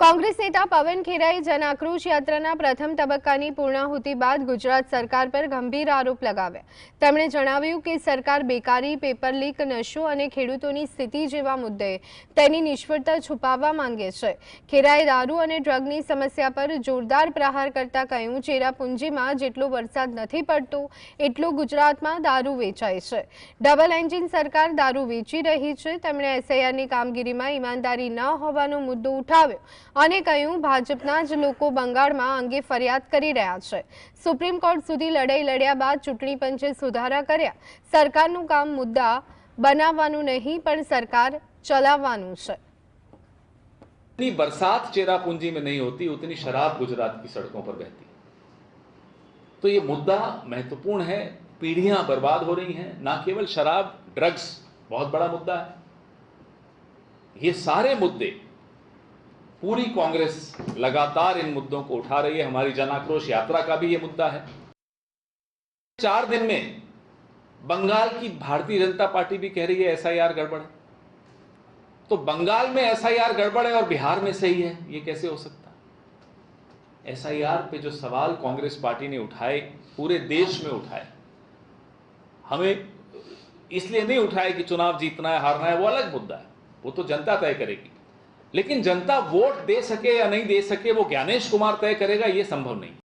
કોંગ્રેસ નેતા પવન ખેરાએ જન આક્રોશ યાત્રાના પ્રથમ તબક્કાની પૂર્ણાહુતિ બાદ ગુજરાત સરકાર પર ગંભીર આરોપ લગાવ્યા। તેમણે જણાવ્યું કે સરકાર બેકારી, પેપર લીક, નશો અને ખેડૂતોની સ્થિતિ જેવા મુદ્દે તેની નિષ્ફળતા છુપાવવા માંગે છે। ખેરાએ દારૂ અને ડ્રગની સમસ્યા પર જોરદાર પ્રહાર કરતા કહ્યું, ચેરાપુંજીમાં જેટલો વરસાદ નથી પડતો એટલો ગુજરાતમાં દારૂ વેચાય છે। ડબલ એન્જિન સરકાર દારૂ વેચી રહી છે। તેમણે એસઆઈઆરની કામગીરીમાં ઈમાનદારી ન હોવાનો મુદ્દો ઉઠાવ્યો અને કહ્યું, ભાજપના જ લોકો બંગાળમાં અંગે ફરિયાદ કરી રહ્યા છે। સુપ્રીમ કોર્ટ સુધી લડાઈ લડ્યા બાદ ચૂંટણી પંચે સુધારા કર્યા। સરકારનું કામ મુદ્દા બનાવવાનું નહીં પણ સરકાર ચલાવવાનું છે। जितनी बरसात चेरापूंजी में नहीं होती उतनी शराब गुजरात की सड़कों पर बहती। तो ये मुद्दा महत्वपूर्ण है। पीढ़ियां बर्बाद हो रही हैं। ना केवल शराब, ड्रग्स बहुत बड़ा मुद्दा है। ये सारे मुद्दे पूरी कांग्रेस लगातार इन मुद्दों को उठा रही है। हमारी जन आक्रोश यात्रा का भी ये मुद्दा है। 4 दिन में बंगाल की भारतीय जनता पार्टी भी कह रही है एसआईआर गड़बड़ है। तो बंगाल में एसआईआर गड़बड़ है और बिहार में सही है, ये कैसे हो सकता? एसआईआर पे जो सवाल कांग्रेस पार्टी ने उठाए, पूरे देश में उठाए। हमें इसलिए नहीं उठाए कि चुनाव जीतना है हारना है, वो अलग मुद्दा है, वो तो जनता तय करेगी। लेकिन जनता वोट दे सके या नहीं दे सके वो ज्ञानेश कुमार तय करेगा, ये संभव नहीं।